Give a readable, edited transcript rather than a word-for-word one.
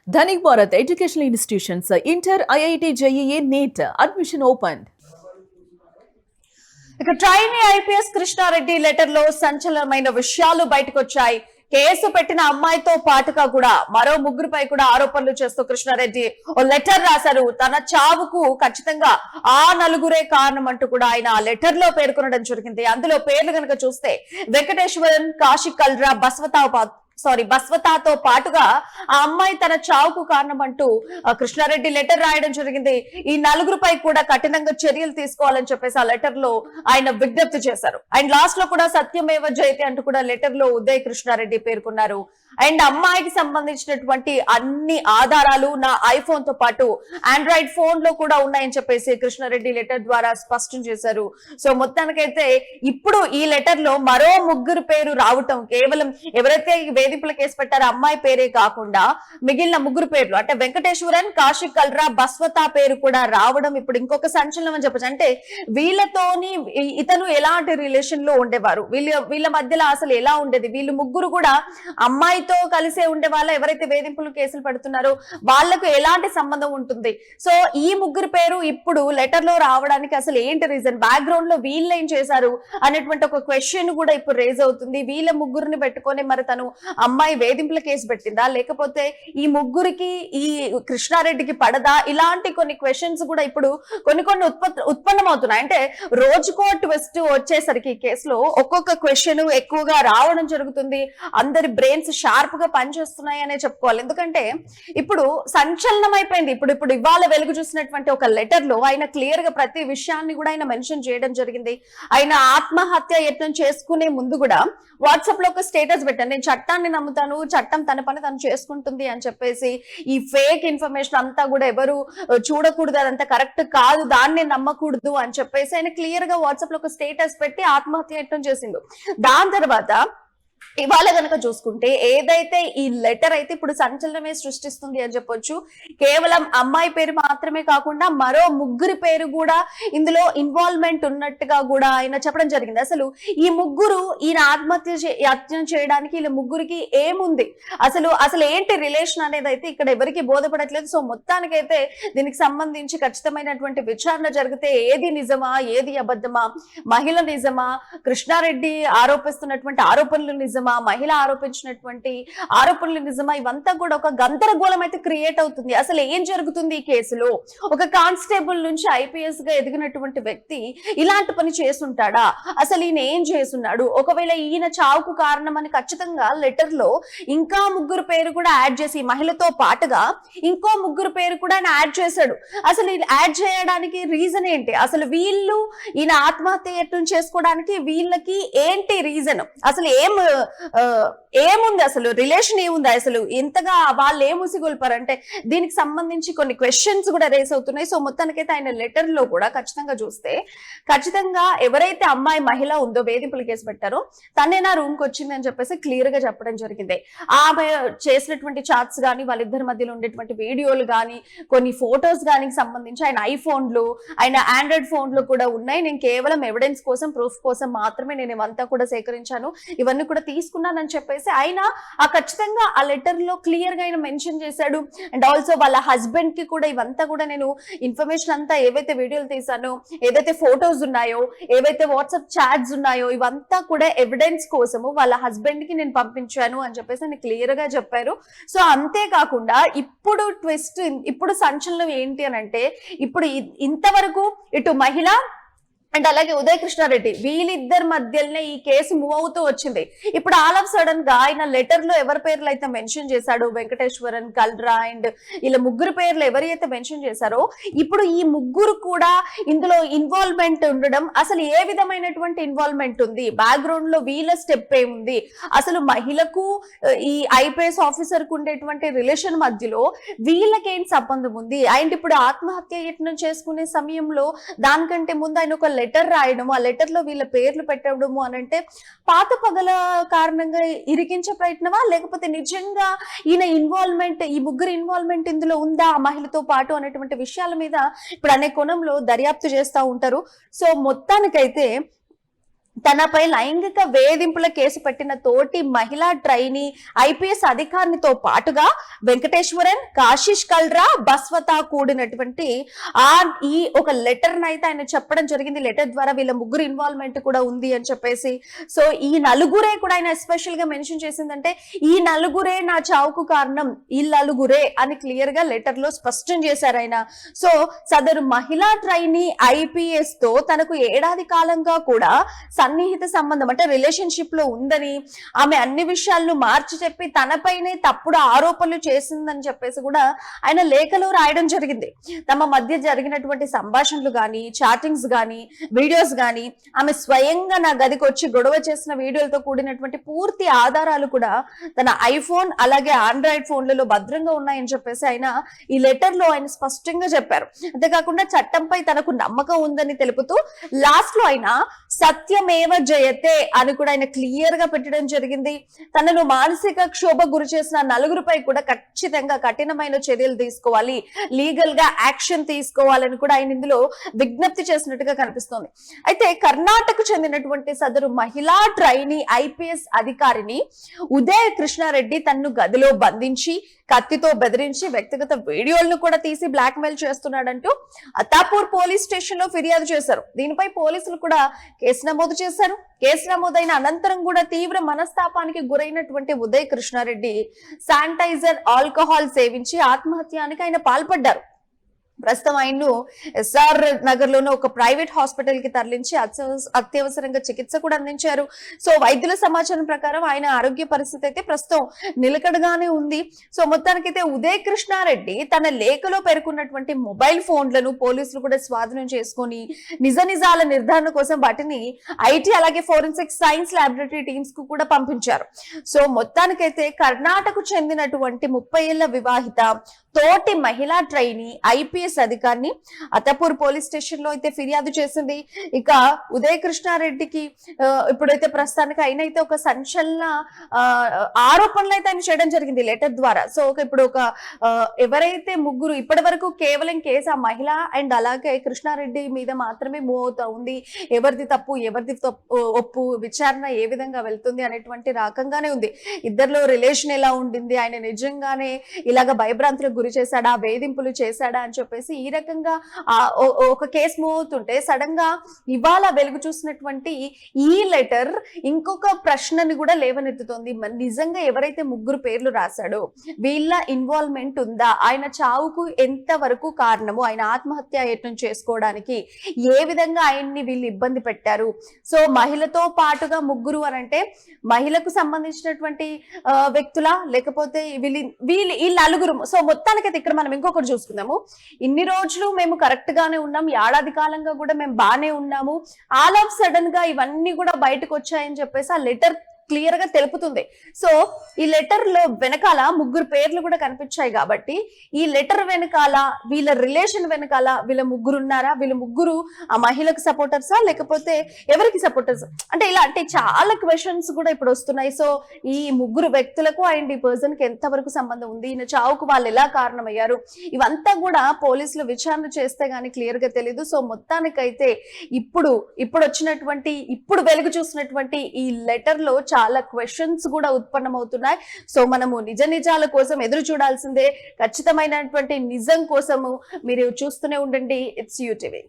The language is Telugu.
Dhanik Bharat Educational Institutions, Inter, IIT, JEE, NEET, admission opened. ఇక ట్రైనీ ఐపీఎస్ కృష్ణారెడ్డి లెటర్ లో సంచలనమైన విషయాలు బయటకు వచ్చాయి. కేసు పెట్టిన అమ్మాయితో పాటుగా కూడా మరో ముగ్గురుపై కూడా ఆరోపణలు చేస్తూ కృష్ణారెడ్డి ఓ లెటర్ రాశారు. తన చావుకు ఖచ్చితంగా ఆ నలుగురే కారణం అంటూ కూడా ఆయన ఆ లెటర్ లో పేర్కొనడం జరిగింది. అందులో పేర్లు కనుక చూస్తే వెంకటేశ్వరన్, కాశిక్ కల్రా, బస్వతాతో పాటుగా ఆ అమ్మాయి తన చావుకు కారణం అంటూ కృష్ణారెడ్డి లెటర్ రాయడం జరిగింది. ఈ నలుగురుపై కూడా కఠినంగా చర్యలు తీసుకోవాలని చెప్పేసి ఆ లెటర్ లో ఆయన విజ్ఞప్తి చేశారు. అండ్ లాస్ట్ లో కూడా సత్యమేవ జయతే అంటూ కూడా లెటర్ లో ఉదయ్ కృష్ణారెడ్డి పేర్కొన్నారు. అండ్ అమ్మాయికి సంబంధించినటువంటి అన్ని ఆధారాలు నా ఐఫోన్ తో పాటు ఆండ్రాయిడ్ ఫోన్ లో కూడా ఉన్నాయని చెప్పేసి కృష్ణారెడ్డి లెటర్ ద్వారా స్పష్టం చేశారు. సో మొత్తానికైతే ఇప్పుడు ఈ లెటర్ లో మరో ముగ్గురు పేరు రావటం, కేవలం ఎవరైతే వేధింపుల కేసు పెట్టారో అమ్మాయి పేరే కాకుండా మిగిలిన ముగ్గురు పేర్లు అంటే వెంకటేశ్వరన్, కాశిక్ కల్రా, బస్వతా పేరు కూడా రావడం ఇప్పుడు ఇంకొక సంచలనం అని చెప్పచ్చు. అంటే వీళ్ళతోని ఇతను ఎలాంటి రిలేషన్ లో ఉండేవారు, వీళ్ళ మధ్యలో అసలు ఎలా ఉండేది, వీళ్ళు ముగ్గురు కూడా అమ్మాయితో కలిసే ఉండే వాళ్ళ, ఎవరైతే వేధింపులు కేసులు పెడుతున్నారో వాళ్లకు ఎలాంటి సంబంధం ఉంటుంది. సో ఈ ముగ్గురు పేరు ఇప్పుడు లెటర్ లో రావడానికి అసలు ఏంటి రీజన్, బ్యాక్గ్రౌండ్ లో వీళ్ళు ఏం చేశారు అనేటువంటి ఒక క్వశ్చన్ కూడా ఇప్పుడు రేజ్ అవుతుంది. వీళ్ళ ముగ్గురిని పెట్టుకొని మరి తను అమ్మాయి వేధింపుల కేసు పెట్టిందా, లేకపోతే ఈ ముగ్గురికి ఈ కృష్ణారెడ్డికి పడదా, ఇలాంటి కొన్ని క్వశ్చన్స్ కూడా ఇప్పుడు కొన్ని ఉత్పన్నమవుతున్నాయి. అంటే రోజుకో ట్విస్ట్ వచ్చేసరికి ఈ కేసులో ఒక్కొక్క క్వశ్చన్ ఎక్కువగా రావడం జరుగుతుంది. అందరి బ్రెయిన్స్ షార్ప్ గా పనిచేస్తున్నాయి అనే చెప్పుకోవాలి. ఎందుకంటే ఇప్పుడు సంచలనం అయిపోయింది. ఇప్పుడు ఇవాళ వెలుగు చూసినటువంటి ఒక లెటర్ లో ఆయన క్లియర్ గా ప్రతి విషయాన్ని కూడా ఆయన మెన్షన్ చేయడం జరిగింది. ఆయన ఆత్మహత్య యత్నం చేసుకునే ముందు కూడా వాట్సాప్ లో ఒక స్టేటస్ పెట్టాను, నేను చట్టాన్ని నమ్ముతాను, చట్టం తన పని తను చేసుకుంటుంది అని చెప్పేసి. ఈ ఫేక్ ఇన్ఫర్మేషన్ అంతా కూడా ఎవరు చూడకూడదు, అదంతా కరెక్ట్ కాదు, దాన్ని నమ్మకూడదు అని చెప్పేసి ఆయన క్లియర్ గా వాట్సాప్ లో ఒక స్టేటస్ పెట్టి ఆత్మహత్య యత్నం చేసిండు. దాని తర్వాత ఇవాళ కనుక చూసుకుంటే ఏదైతే ఈ లెటర్ అయితే ఇప్పుడు సంచలనమే సృష్టిస్తుంది అని చెప్పొచ్చు. కేవలం అమ్మాయి పేరు మాత్రమే కాకుండా మరో ముగ్గురి పేరు కూడా ఇందులో ఇన్వాల్వ్మెంట్ ఉన్నట్టుగా కూడా ఆయన చెప్పడం జరిగింది. అసలు ఈ ముగ్గురు ఈయన ఆత్మహత్య యత్నం చేయడానికి వీళ్ళ ముగ్గురికి ఏముంది, అసలు ఏంటి రిలేషన్ అనేది అయితే ఇక్కడ ఎవరికి బోధపడట్లేదు. సో మొత్తానికైతే దీనికి సంబంధించి ఖచ్చితమైనటువంటి విచారణ జరిగితే ఏది నిజమా ఏది అబద్ధమా, మహిళ నిజమా, కృష్ణారెడ్డి ఆరోపిస్తున్నటువంటి ఆరోపణలు నిజమా, మహిళ ఆరోపించినటువంటి ఆరోపణలు నిజమా, ఇవంతా కూడా ఒక గందరగోళం అయితే క్రియేట్ అవుతుంది. అసలు ఏం జరుగుతుంది ఈ కేసులో, ఒక కానిస్టేబుల్ నుంచి ఐపీఎస్ గా ఎదిగినటువంటి వ్యక్తి ఇలాంటి పని చేసుంటాడా, అసలు ఈయన ఏం చేస్తున్నాడు, ఒకవేళ ఈయన చావుకు కారణం అని ఖచ్చితంగా లెటర్ లో ఇంకా ముగ్గురు పేరు కూడా యాడ్ చేసి, మహిళతో పాటుగా ఇంకో ముగ్గురు పేరు కూడా ఆయన యాడ్ చేశాడు. అసలు యాడ్ చేయడానికి రీజన్ ఏంటి, అసలు వీళ్ళు ఈయన ఆత్మహత్య యత్నం చేసుకోవడానికి వీళ్ళకి ఏంటి రీజన్, అసలు ఏముంది, అసలు రిలేషన్ ఏముంది, అసలు ఇంతగా వాళ్ళు ఏం ఉసిగొల్పారంటే దీనికి సంబంధించి కొన్ని క్వశ్చన్స్ కూడా రేస్ అవుతున్నాయి. సో మొత్తానికైతే ఆయన లెటర్ లో కూడా ఖచ్చితంగా చూస్తే ఖచ్చితంగా ఎవరైతే అమ్మాయి మహిళ ఉందో వేధింపుల కేసు పెట్టారో తనే నా రూమ్ కి వచ్చింది అని చెప్పేసి క్లియర్ గా చెప్పడం జరిగింది. ఆమె చేసినటువంటి చాట్స్ కానీ, వాళ్ళిద్దరి మధ్యలో ఉండేటువంటి వీడియోలు కానీ, కొన్ని ఫొటోస్ కానీ సంబంధించి ఆయన ఐఫోన్లు, ఆయన ఆండ్రాయిడ్ ఫోన్ లో కూడా ఉన్నాయి. నేను కేవలం ఎవిడెన్స్ కోసం, ప్రూఫ్ కోసం మాత్రమే నేను ఇవంతా కూడా సేకరించాను, ఇవన్నీ కూడా తీసుకున్నానని చెప్పేసి ఆయన ఖచ్చితంగా ఆ లెటర్ లో క్లియర్ గా ఆయన మెన్షన్ చేశాడు. అండ్ ఆల్సో వాళ్ళ హస్బెండ్ కి కూడా ఇవంతా కూడా నేను ఇన్ఫర్మేషన్ అంతా, ఏవైతే వీడియోలు తీసానో, ఏదైతే ఫొటోస్ ఉన్నాయో, ఏవైతే వాట్సాప్ చాట్స్ ఉన్నాయో, ఇవంతా కూడా ఎవిడెన్స్ కోసము వాళ్ళ హస్బెండ్ కి నేను పంపించాను అని చెప్పేసి ఆయన క్లియర్ గా చెప్పారు. సో అంతేకాకుండా ఇప్పుడు ట్విస్ట్, ఇప్పుడు సంచలనం ఏంటి అని అంటే, ఇప్పుడు ఇంతవరకు ఇటు మహిళ అండ్ అలాగే ఉదయ్ కృష్ణారెడ్డి వీళ్ళిద్దరి మధ్యలోనే ఈ కేసు మూవ్ అవుతూ వచ్చింది. ఇప్పుడు ఆల్ ఆఫ్ సడన్ గా ఆయన లెటర్ లో ఎవరి పేర్లు అయితే మెన్షన్ చేశాడు, వెంకటేశ్వరన్, కల్రా అండ్ ఇలా ముగ్గురు పేర్లు ఎవరైతే మెన్షన్ చేశారో, ఇప్పుడు ఈ ముగ్గురు కూడా ఇందులో ఇన్వాల్వ్మెంట్ ఉండడం, అసలు ఏ విధమైనటువంటి ఇన్వాల్వ్మెంట్ ఉంది, బ్యాక్గ్రౌండ్ లో వీళ్ళ స్టెప్ ఏముంది, అసలు మహిళకు ఈ ఐపీఎస్ ఆఫీసర్ కు ఉండేటువంటి రిలేషన్ మధ్యలో వీళ్ళకేం సంబంధం ఉంది. అండ్ ఇప్పుడు ఆత్మహత్య యత్నం చేసుకునే సమయంలో దానికంటే ముందు ఆయన ఒక లెటర్ రాయడము, ఆ లెటర్ లో వీళ్ళ పేర్లు పెట్టడము అని అంటే పాత పగల కారణంగా ఇరికించే ప్రయత్నమా, లేకపోతే నిజంగా ఈయన ఇన్వాల్వ్మెంట్, ఈ ముగ్గురు ఇన్వాల్వ్మెంట్ ఇందులో ఉందా ఆ మహిళతో పాటు అనేటువంటి విషయాల మీద ఇప్పుడు అనే కోణంలో దర్యాప్తు చేస్తూ ఉంటారు. సో మొత్తానికైతే తనపై లైంగిక వేధింపుల కేసు పెట్టిన తోటి మహిళా ట్రైనీ ఐపీఎస్ అధికారినితో పాటుగా వెంకటేశ్వరన్, కాశీష్ కల్రా, బస్వత కూడినటువంటి ఈ ఒక లెటర్ అయితే ఆయన చెప్పడం జరిగింది. లెటర్ ద్వారా వీళ్ళ ముగ్గురు ఇన్వాల్వ్మెంట్ కూడా ఉంది అని చెప్పేసి. సో ఈ నలుగురే కూడా ఆయన ఎస్పెషల్ గా మెన్షన్ చేసిందంటే ఈ నలుగురే నా చావుకు కారణం, ఈ నలుగురే అని క్లియర్ గా లెటర్ లో స్పష్టం చేశారు ఆయన. సో సదరు మహిళా ట్రైనీ ఐపీఎస్ తో తనకు ఏడాది కాలంగా కూడా సన్నిహిత సంబంధం అంటే రిలేషన్షిప్ లో ఉందని, ఆమె అన్ని విషయాలను మార్చి చెప్పి తనపైనే తప్పుడు ఆరోపణలు చేసిందని చెప్పేసి కూడా ఆయన లేఖలో రాయడం జరిగింది. తమ మధ్య జరిగినటువంటి సంభాషణలు గాని, చాటింగ్స్ గాని, వీడియోస్ గాని, ఆమె స్వయంగా నా గదికి వచ్చి గొడవ చేసిన వీడియోలతో కూడినటువంటి పూర్తి ఆధారాలు కూడా తన ఐఫోన్ అలాగే ఆండ్రాయిడ్ ఫోన్లలో భద్రంగా ఉన్నాయని చెప్పేసి ఆయన ఈ లెటర్ లో ఆయన స్పష్టంగా చెప్పారు. అంతేకాకుండా చట్టంపై తనకు నమ్మకం ఉందని తెలుపుతూ లాస్ట్ లో ఆయన సత్యమేవ జయతే అని కూడా ఆయన క్లియర్ గా పెట్టడం జరిగింది. తనను మానసిక క్షోభ గురి చేసిన నలుగురిపై కూడా ఖచ్చితంగా కఠినమైన చర్యలు తీసుకోవాలి, లీగల్ గా యాక్షన్ తీసుకోవాలని కూడా ఆయన ఇందులో విజ్ఞప్తి చేసినట్టుగా కనిపిస్తోంది. అయితే కర్ణాటక చెందినటువంటి సదరు మహిళా ట్రైనీ ఐపీఎస్ అధికారిని ఉదయ్ కృష్ణారెడ్డి తన్ను గదిలో బంధించి కత్తితో బెదిరించి వ్యక్తిగత వీడియోలను కూడా తీసి బ్లాక్ మెయిల్ చేస్తున్నాడంటూ అత్తాపూర్ పోలీస్ స్టేషన్ లో ఫిర్యాదు చేశారు. దీనిపై పోలీసులు కూడా కేసు నమోదు చేశారు. కేసు నమోదైన అనంతరం కూడా తీవ్ర మనస్తాపానికి గురైనటువంటి ఉదయ్ కృష్ణారెడ్డి శానిటైజర్, ఆల్కహాల్ సేవించి ఆత్మహత్యానికి ఆయన పాల్పడ్డారు. ప్రస్తుతం ఆయన్ను ఎస్ఆర్ నగర్ లోని ఒక ప్రైవేట్ హాస్పిటల్ కి తరలించి అత్యవసరంగా చికిత్స కూడా అందించారు. సో వైద్యుల సమాచారం ప్రకారం ఆయన ఆరోగ్య పరిస్థితి అయితే ప్రస్తుతం నిలకడగానే ఉంది. సో మొత్తానికైతే ఉదయ్ కృష్ణారెడ్డి తన లేఖలో పేర్కొన్నటువంటి మొబైల్ ఫోన్లను పోలీసులు కూడా స్వాధీనం చేసుకొని నిజ నిజాల నిర్ధారణ కోసం వాటిని ఐటీ అలాగే ఫోరెన్సిక్ సైన్స్ ల్యాబొరేటరీ టీమ్స్ కు కూడా పంపించారు. సో మొత్తానికైతే కర్ణాటకకు చెందినటువంటి 30 ఏళ్ల వివాహిత తోటి మహిళా ట్రైనీ ఐపీఎస్ అధికారిని అత్తాపూర్ పోలీస్ స్టేషన్ లో అయితే ఫిర్యాదు చేసింది. ఇక ఉదయ్ కృష్ణారెడ్డికి ఇప్పుడైతే ప్రస్తుతానికి ఆయన అయితే ఒక సంచలన ఆరోపణలు అయితే ఆయన చేయడం జరిగింది లెటర్ ద్వారా. సో ఇప్పుడు ఎవరైతే ముగ్గురు ఇప్పటి వరకు కేవలం కేసు ఆ మహిళ అండ్ అలాగే కృష్ణారెడ్డి మీద మాత్రమే మూవ్ అవుతా ఉంది. ఎవరిది తప్పు ఎవరిది ఒప్పు, విచారణ ఏ విధంగా వెళ్తుంది అనేటువంటి రకంగానే ఉంది. ఇద్దరిలో రిలేషన్ ఎలా ఉండింది, ఆయన నిజంగానే ఇలాగ భయభ్రాంతులకు గురి చేశాడా, వేధింపులు చేశాడా అని చెప్పేసి ఈ రకంగా ఒక కేసు మూవ్ అవుతుంటే సడన్ గా ఇవాళ వెలుగు చూసినటువంటి ఈ లెటర్ ఇంకొక ప్రశ్నని కూడా లేవనెత్తుతోంది. నిజంగా ఎవరైతే ముగ్గురు పేర్లు రాశాడో వీళ్ళ ఇన్వాల్వ్మెంట్ ఉందా, ఆయన చావుకు ఎంత వరకు కారణము, ఆయన ఆత్మహత్య యత్నం చేసుకోవడానికి ఏ విధంగా ఆయన్ని వీళ్ళు ఇబ్బంది పెట్టారు. సో మహిళతో పాటుగా ముగ్గురు అని అంటే మహిళకు సంబంధించినటువంటి వ్యక్తుల లేకపోతే వీళ్ళు ఈ నలుగురు. సో మొత్తానికైతే ఇక్కడ మనం ఇంకొకటి చూసుకుందాము. ఇన్ని రోజులు మేము కరెక్ట్ గానే ఉన్నాం, ఏడాది కాలంగా కూడా మేము బానే ఉన్నాము, ఆల్ ఆఫ్ సడన్ గా ఇవన్నీ కూడా బయటకు వచ్చాయని చెప్పేసి ఆ లెటర్ క్లియర్ గా తెలుపుతుంది. సో ఈ లెటర్ లో వెనకాల ముగ్గురు పేర్లు కూడా కనిపించాయి కాబట్టి ఈ లెటర్ వెనకాల వీళ్ళ రిలేషన్ వెనకాల వీళ్ళ ముగ్గురు ఉన్నారా, వీళ్ళ ముగ్గురు ఆ మహిళకు సపోర్టర్సా లేకపోతే ఎవరికి సపోర్టర్స్ అంటే ఇలా అంటే చాలా క్వశ్చన్స్ కూడా ఇప్పుడు వస్తున్నాయి. సో ఈ ముగ్గురు వ్యక్తులకు అండ్ ఈ పర్సన్ కి ఎంత వరకు సంబంధం ఉంది, ఈయన చావుకు వాళ్ళు ఎలా కారణమయ్యారు, ఇవంతా కూడా పోలీసులు విచారణ చేస్తే గానీ క్లియర్ గా తెలీదు. సో మొత్తానికైతే ఇప్పుడు వచ్చినటువంటి ఇప్పుడు వెలుగు చూసినటువంటి ఈ లెటర్ లో చాలా క్వశ్చన్స్ కూడా ఉత్పన్నమవుతున్నాయి. సో మనము నిజాల కోసం ఎదురు చూడాల్సిందే. ఖచ్చితమైనటువంటి నిజం కోసము మీరు చూస్తూనే ఉండండి. It's UTV.